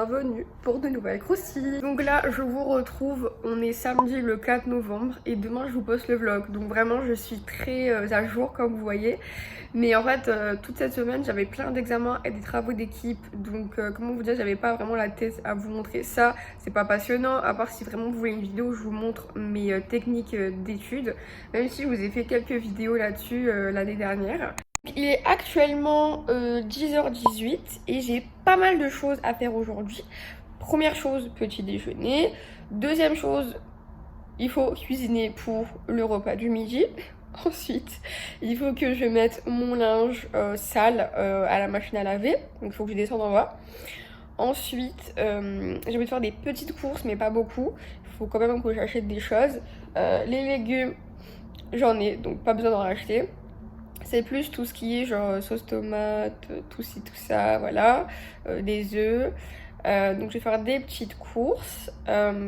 bienvenue pour de nouvelles croustilles. Donc là je vous retrouve, on est samedi le 4 novembre et demain je vous poste le vlog. Donc vraiment je suis très à jour comme vous voyez. Mais en fait toute cette semaine j'avais plein d'examens et des travaux d'équipe. Donc comment vous dire, j'avais pas vraiment la tête à vous montrer ça. C'est pas passionnant, à part si vraiment vous voulez une vidéo où je vous montre mes techniques d'études. Même si je vous ai fait quelques vidéos là-dessus l'année dernière. Il est actuellement 10h18 et j'ai pas mal de choses à faire aujourd'hui. Première chose, petit déjeuner. Deuxième chose, il faut cuisiner pour le repas du midi. Ensuite, il faut que je mette mon linge sale à la machine à laver. Donc il faut que je descende en bas. Ensuite, je vais faire des petites courses mais pas beaucoup. Il faut quand même que j'achète des choses. Les légumes, j'en ai donc pas besoin d'en racheter. C'est plus tout ce qui est genre sauce tomate, tout ci, tout ça, voilà. Des œufs. Donc je vais faire des petites courses,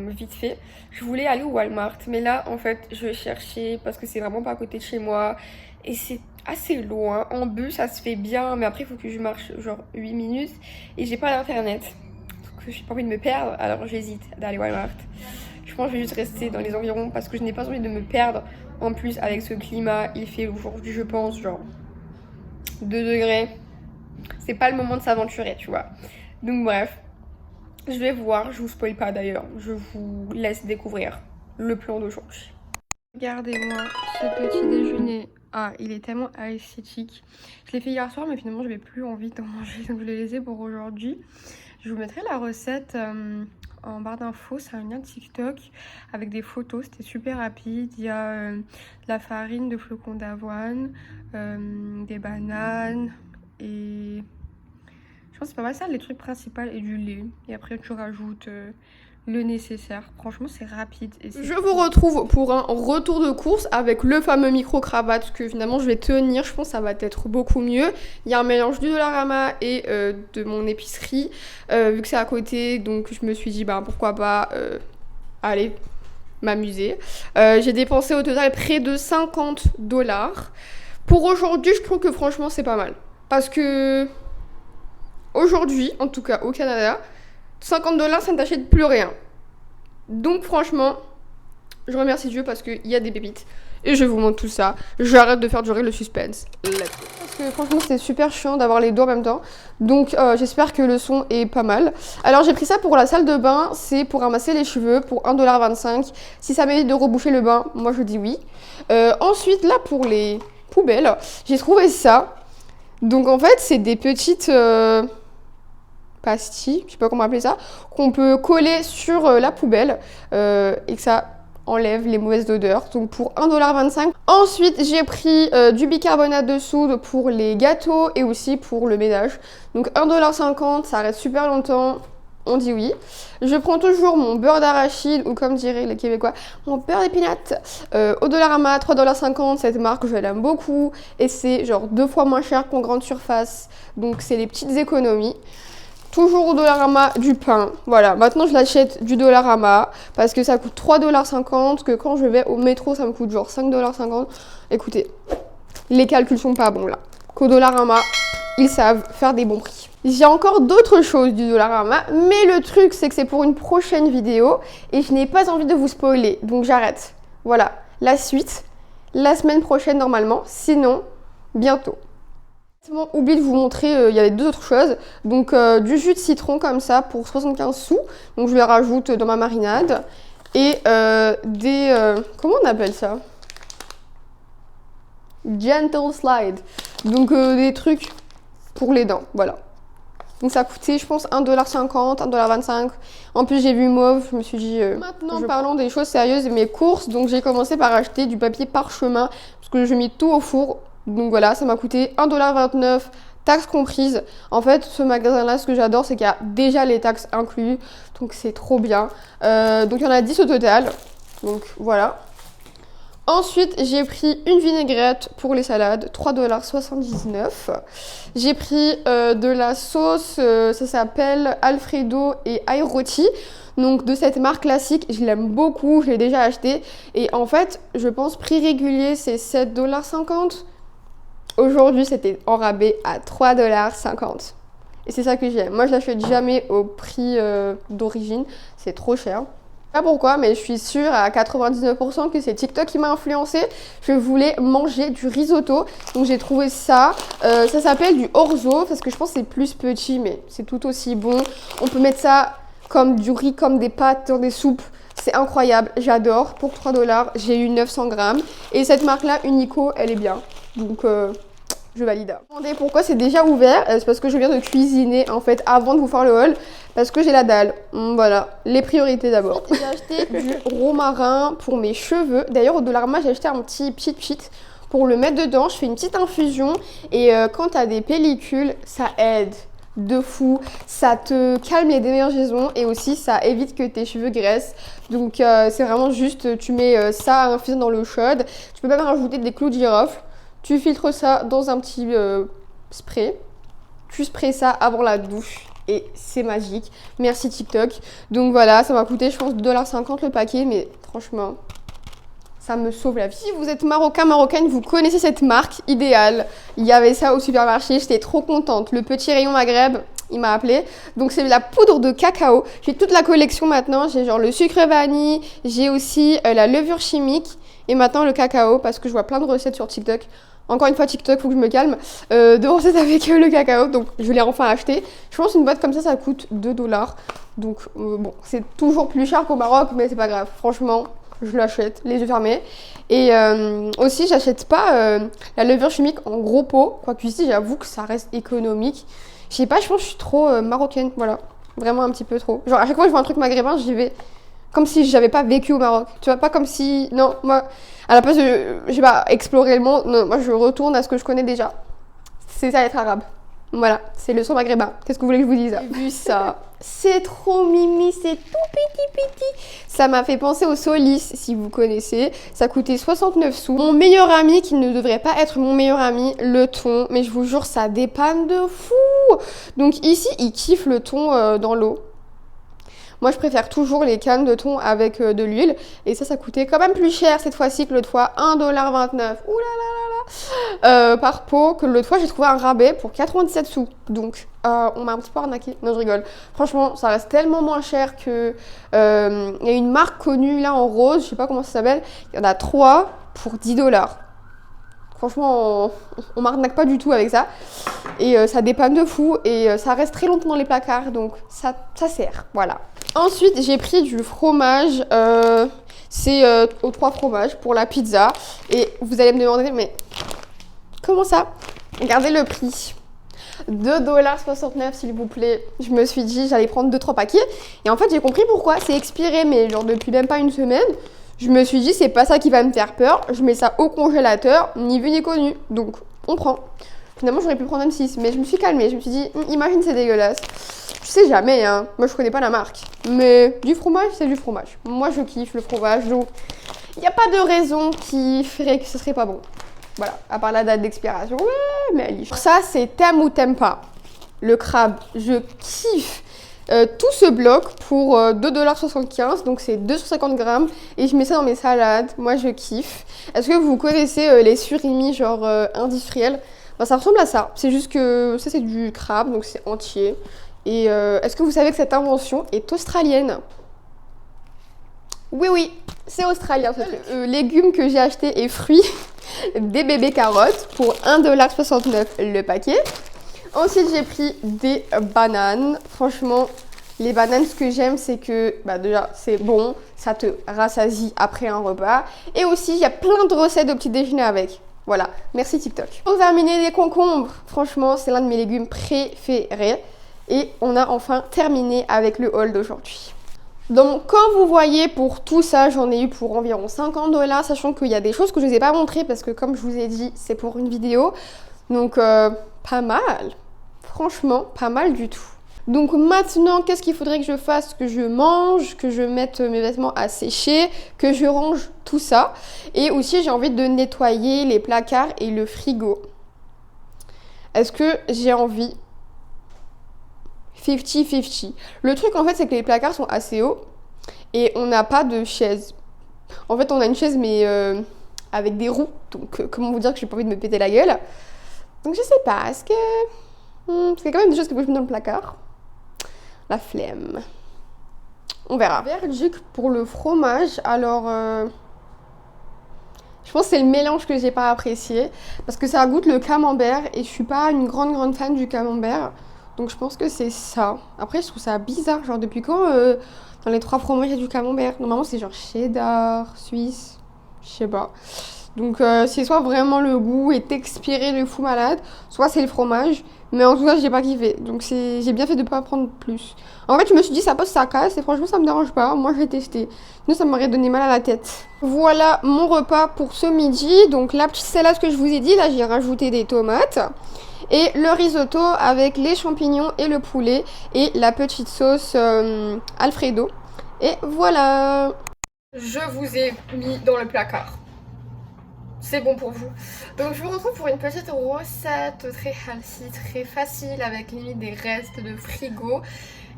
vite fait. Je voulais aller au Walmart, mais là en fait je vais chercher parce que c'est vraiment pas à côté de chez moi. Et c'est assez loin. En bus ça se fait bien, mais après il faut que je marche genre 8 minutes. Et j'ai pas d'internet. Donc j'ai pas envie de me perdre, alors j'hésite d'aller au Walmart. Je pense que je vais juste rester dans les environs parce que je n'ai pas envie de me perdre. En plus, avec ce climat, il fait aujourd'hui, je pense, genre 2 degrés. C'est pas le moment de s'aventurer, tu vois. Donc bref, je vais voir, je vous spoil pas d'ailleurs. Je vous laisse découvrir le plan d'aujourd'hui. Regardez-moi ce petit déjeuner. Ah, il est tellement esthétique. Je l'ai fait hier soir, mais finalement, j'avais plus envie d'en manger. Donc je l'ai laissé pour aujourd'hui. Je vous mettrai la recette en barre d'infos. C'est un lien de TikTok avec des photos. C'était super rapide. Il y a de la farine de flocons d'avoine, des bananes et je pense que c'est pas mal ça, les trucs principaux, et du lait. Et après tu rajoutes le nécessaire. Franchement c'est rapide. Et je vous retrouve pour un retour de course avec le fameux micro-cravate que finalement je vais tenir. Je pense que ça va être beaucoup mieux. Il y a un mélange du Dollarama et de mon épicerie. Vu que c'est à côté, donc je me suis dit bah pourquoi pas aller m'amuser. J'ai dépensé au total près de 50$. Pour aujourd'hui je trouve que franchement c'est pas mal. Parce que aujourd'hui, en tout cas au Canada, 50$, ça ne t'achète plus rien. Donc franchement, je remercie Dieu parce qu'il y a des pépites. Et je vous montre tout ça. J'arrête de faire durer le suspense. Let's go. Parce que franchement, c'était super chiant d'avoir les deux en même temps. Donc j'espère que le son est pas mal. Alors j'ai pris ça pour la salle de bain. C'est pour ramasser les cheveux pour 1,25$. Si ça m'aide de reboucher le bain, moi je dis oui. Ensuite, là pour les poubelles, j'ai trouvé ça. Donc en fait, c'est des petites... pastilles, je sais pas comment appeler ça, qu'on peut coller sur la poubelle et que ça enlève les mauvaises odeurs. Donc pour 1,25$. Ensuite, j'ai pris du bicarbonate de soude pour les gâteaux et aussi pour le ménage. Donc 1,50$, ça reste super longtemps. On dit oui. Je prends toujours mon beurre d'arachide ou comme diraient les Québécois, mon beurre d'épinate au Dollarama, 3,50$. Cette marque, je l'aime beaucoup et c'est genre 2 fois moins cher qu'en grande surface. Donc c'est les petites économies. Toujours au Dollarama du pain. Voilà, maintenant je l'achète du Dollarama parce que ça coûte 3,50$, que quand je vais au métro ça me coûte genre 5,50$. Écoutez, les calculs sont pas bons là. Qu'au Dollarama, ils savent faire des bons prix. J'ai encore d'autres choses du Dollarama, mais le truc c'est que c'est pour une prochaine vidéo et je n'ai pas envie de vous spoiler, donc j'arrête. Voilà, la suite, la semaine prochaine normalement, sinon, bientôt. Oublié de vous montrer, il y avait 2 autres choses. Donc du jus de citron comme ça pour 75 sous. Donc je les rajoute dans ma marinade. Et comment on appelle ça? Gentle slide. Donc des trucs pour les dents, voilà. Donc ça a coûté je pense 1,50$, 1,25$. En plus j'ai vu mauve, je me suis dit... Maintenant parlons des choses sérieuses, mes courses. Donc j'ai commencé par acheter du papier parchemin parce que je mets tout au four. Donc voilà, ça m'a coûté 1,29$, taxes comprises. En fait, ce magasin-là, ce que j'adore, c'est qu'il y a déjà les taxes inclus. Donc c'est trop bien. Donc il y en a 10 au total. Donc voilà. Ensuite, j'ai pris une vinaigrette pour les salades, 3,79$. J'ai pris de la sauce, ça s'appelle Alfredo et ail rôti. Donc de cette marque classique, je l'aime beaucoup, je l'ai déjà acheté. Et en fait, je pense prix régulier, c'est 7,50$. Aujourd'hui, c'était en rabais à 3,50$. Et c'est ça que j'aime. Moi, je l'achète jamais au prix d'origine. C'est trop cher. Pas pourquoi, mais je suis sûre à 99% que c'est TikTok qui m'a influencé. Je voulais manger du risotto, donc j'ai trouvé ça. Ça s'appelle du orzo, parce que je pense que c'est plus petit, mais c'est tout aussi bon. On peut mettre ça comme du riz, comme des pâtes dans des soupes. C'est incroyable, j'adore. Pour 3 $, j'ai eu 900 grammes. Et cette marque-là, Unico, elle est bien. Donc, je valide. Vous me demandez pourquoi c'est déjà ouvert, c'est parce que je viens de cuisiner en fait avant de vous faire le haul, parce que j'ai la dalle. Voilà, les priorités d'abord. J'ai acheté du romarin pour mes cheveux. D'ailleurs au Dollarama j'ai acheté un petit pchit pour le mettre dedans. Je fais une petite infusion et quand t'as des pellicules, ça aide de fou, ça te calme les démangeaisons et aussi ça évite que tes cheveux graissent. Donc c'est vraiment juste, tu mets ça à infuser dans l'eau chaude. Tu peux même rajouter des clous de girofle. Tu filtres ça dans un petit spray. Tu sprays ça avant la douche et c'est magique. Merci TikTok. Donc voilà, ça m'a coûté je pense 2,50 $ le paquet, mais franchement, ça me sauve la vie. Si vous êtes marocain, marocaine, vous connaissez cette marque idéale. Il y avait ça au supermarché, j'étais trop contente. Le petit rayon Maghreb, il m'a appelé. Donc c'est la poudre de cacao. J'ai toute la collection maintenant. J'ai genre le sucre vanille, j'ai aussi la levure chimique et maintenant le cacao parce que je vois plein de recettes sur TikTok. Encore une fois, TikTok, faut que je me calme. De recettes avec le cacao, donc je l'ai enfin acheté. Je pense qu'une boîte comme ça coûte 2 $. Donc bon, c'est toujours plus cher qu'au Maroc, mais c'est pas grave. Franchement, je l'achète, les yeux fermés. Et aussi, j'achète pas la levure chimique en gros pot. Quoique ici, j'avoue que ça reste économique. Je sais pas, je pense que je suis trop marocaine, voilà. Vraiment un petit peu trop. Genre, à chaque fois que je vois un truc maghrébin, j'y vais comme si j'avais pas vécu au Maroc. Tu vois, pas comme si... Non, moi, à la place de, je sais pas, explorer le monde, non, moi je retourne à ce que je connais déjà. C'est ça être arabe. Voilà, c'est le son maghrébin. Qu'est-ce que vous voulez que je vous dise? J'ai vu ça. C'est trop mimi, c'est tout petit. Ça m'a fait penser au Solis, si vous connaissez. Ça coûtait 69 sous. Mon meilleur ami, qui ne devrait pas être mon meilleur ami, le thon. Mais je vous jure, ça dépanne de fou. Donc ici, il kiffe le thon dans l'eau. Moi, je préfère toujours les cannes de thon avec de l'huile. Et ça coûtait quand même plus cher cette fois-ci que l'autre fois. 1,29 $. Ouh là là là. Par pot. Que l'autre fois, j'ai trouvé un rabais pour 97 sous. Donc, on m'a un petit peu arnaqué. Non, je rigole. Franchement, ça reste tellement moins cher que... Il y a une marque connue là en rose. Je sais pas comment ça s'appelle. Il y en a 3 pour 10 $. Franchement, on m'arnaque pas du tout avec ça. Et ça dépanne de fou. Et ça reste très longtemps dans les placards. Donc, ça sert. Voilà. Ensuite, j'ai pris du fromage. C'est aux 3 fromages pour la pizza. Et vous allez me demander, mais comment ça? Regardez le prix. 2,69 $ s'il vous plaît. Je me suis dit, j'allais prendre 2-3 paquets. Et en fait, j'ai compris pourquoi. C'est expiré, mais genre depuis même pas une semaine. Je me suis dit, c'est pas ça qui va me faire peur. Je mets ça au congélateur, ni vu ni connu. Donc, on prend. Finalement, j'aurais pu prendre un 6, mais je me suis calmée. Je me suis dit, imagine, c'est dégueulasse. Je sais jamais, hein. Moi, je connais pas la marque. Mais du fromage, c'est du fromage. Moi, je kiffe le fromage. Donc, il n'y a pas de raison qui ferait que ce serait pas bon. Voilà. À part la date d'expiration. Ouais, mais allez. Ça, c'est t'aimes ou t'aimes pas. Le crabe, je kiffe. Tout ce bloc pour 2,75 $, donc c'est 250 grammes et je mets ça dans mes salades. Moi je kiffe. Est-ce que vous connaissez les surimi genre industriels? Bah, ça ressemble à ça, c'est juste que ça c'est du crabe donc c'est entier. Et est-ce que vous savez que cette invention est australienne? Oui, c'est australien. Légumes que j'ai acheté et fruits, des bébés carottes pour 1,69 $ le paquet. Ensuite, j'ai pris des bananes. Franchement, les bananes, ce que j'aime, c'est que déjà, c'est bon. Ça te rassasie après un repas. Et aussi, il y a plein de recettes de petit déjeuner avec. Voilà, merci TikTok. Pour terminer, les concombres. Franchement, c'est l'un de mes légumes préférés. Et on a enfin terminé avec le haul d'aujourd'hui. Donc, comme vous voyez, pour tout ça, j'en ai eu pour environ 50 $, sachant qu'il y a des choses que je ne vous ai pas montrées parce que, comme je vous ai dit, c'est pour une vidéo. Donc, pas mal. Franchement, pas mal du tout. Donc maintenant, qu'est-ce qu'il faudrait que je fasse? Que je mange, que je mette mes vêtements à sécher, que je range tout ça. Et aussi, j'ai envie de nettoyer les placards et le frigo. Est-ce que j'ai envie? 50-50. Le truc, en fait, c'est que les placards sont assez hauts et on n'a pas de chaise. En fait, on a une chaise, mais avec des roues. Donc, comment vous dire que j'ai pas envie de me péter la gueule? Donc, je sais pas. Est-ce que C'est quand même des choses que je mets dans le placard. La flemme. On verra. Verdict pour le fromage. Alors, je pense que c'est le mélange que j'ai pas apprécié. Parce que ça goûte le camembert. Et je suis pas une grande fan du camembert. Donc je pense que c'est ça. Après, je trouve ça bizarre. Genre, depuis quand dans les 3 fromages, il y a du camembert? Normalement, c'est genre cheddar, suisse. Je sais pas. Donc c'est soit vraiment le goût est expiré de fou malade, soit c'est le fromage. Mais en tout cas, j'ai pas kiffé. Donc j'ai bien fait de pas prendre plus. En fait, je me suis dit ça passe, ça casse et franchement, ça me dérange pas. Moi, je vais tester. Sinon, ça m'aurait donné mal à la tête. Voilà mon repas pour ce midi. Donc la petite salade que je vous ai dit, là, j'ai rajouté des tomates. Et le risotto avec les champignons et le poulet. Et la petite sauce Alfredo. Et voilà. Je vous ai mis dans le placard. C'est bon pour vous. Donc je vous retrouve pour une petite recette très healthy, très facile avec limite des restes de frigo.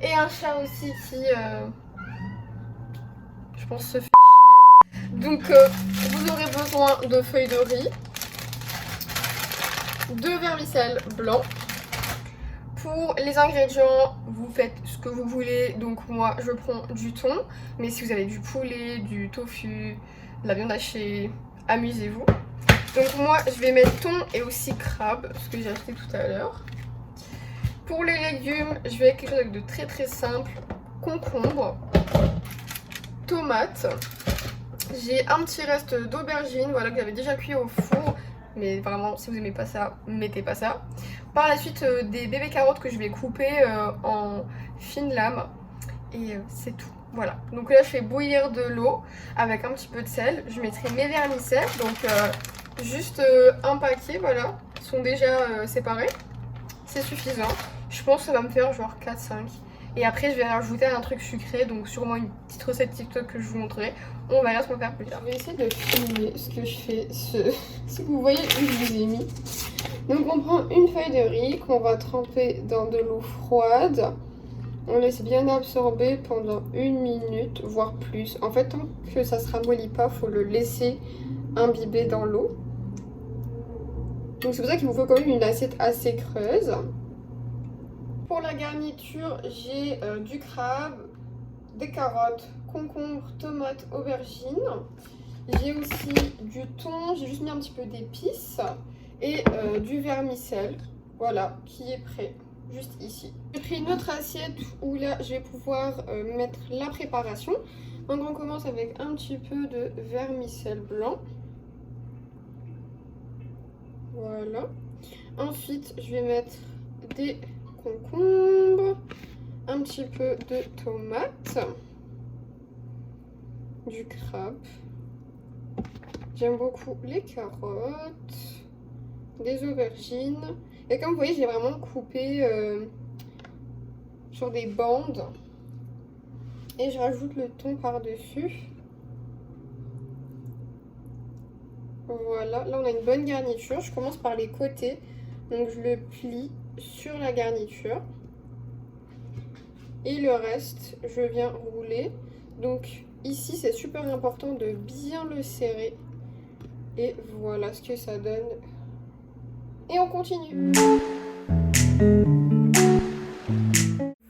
Et un chat aussi qui, je pense, se fait chier. Donc vous aurez besoin de feuilles de riz, de vermicelle blanc. Pour les ingrédients, vous faites ce que vous voulez. Donc moi je prends du thon. Mais si vous avez du poulet, du tofu, de la viande hachée, amusez-vous. Donc moi je vais mettre thon et aussi crabe, ce que j'ai acheté tout à l'heure. Pour les légumes, je vais avec quelque chose de très simple. Concombre, tomates. J'ai un petit reste d'aubergine, voilà, que j'avais déjà cuit au four. Mais vraiment, si vous n'aimez pas ça, mettez pas ça. Par la suite, des bébés carottes que je vais couper en fines lames. Et c'est tout. Voilà. Donc là, je fais bouillir de l'eau avec un petit peu de sel. Je mettrai mes vermicelles. Donc juste un paquet, voilà. Ils sont déjà séparés. C'est suffisant. Je pense que ça va me faire genre 4-5. Et après, je vais rajouter un truc sucré. Donc sûrement une petite recette TikTok que je vous montrerai. On verra ce qu'on va faire plus tard. Je vais essayer de filmer ce que je fais. Si vous voyez où je vous ai mis. Donc on prend une feuille de riz qu'on va tremper dans de l'eau froide. On laisse bien absorber pendant 1 minute, voire plus. En fait, tant que ça se ramollit pas, faut le laisser imbiber dans l'eau. Donc c'est pour ça qu'il vous faut quand même une assiette assez creuse. Pour la garniture, j'ai du crabe, des carottes, concombres, tomates, aubergines. J'ai aussi du thon, j'ai juste mis un petit peu d'épices et du vermicelle, voilà, qui est prêt, juste ici. J'ai pris une autre assiette où là, je vais pouvoir mettre la préparation. Donc on commence avec un petit peu de vermicelle blanc. Voilà. Ensuite, je vais mettre des concombres, un petit peu de tomates, du crabe. J'aime beaucoup les carottes, des aubergines. Et comme vous voyez, j'ai vraiment coupé sur des bandes. Et je rajoute le thon par-dessus. Voilà, là on a une bonne garniture. Je commence par les côtés. Donc je le plie sur la garniture. Et le reste, je viens rouler. Donc ici, c'est super important de bien le serrer. Et voilà ce que ça donne. Et on continue.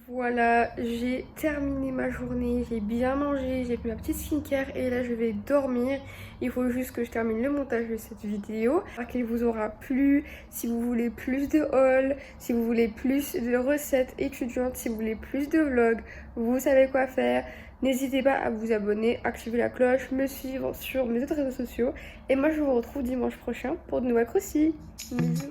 Voilà, j'ai terminé ma journée, j'ai bien mangé, j'ai fait ma petite skincare et là je vais dormir. Il faut juste que je termine le montage de cette vidéo. J'espère qu'elle vous aura plu. Si vous voulez plus de hauls, si vous voulez plus de recettes étudiantes, si vous voulez plus de vlogs, vous savez quoi faire. N'hésitez pas à vous abonner, activer la cloche, me suivre sur mes autres réseaux sociaux. Et moi je vous retrouve dimanche prochain pour de nouvelles croustilles. Bisous.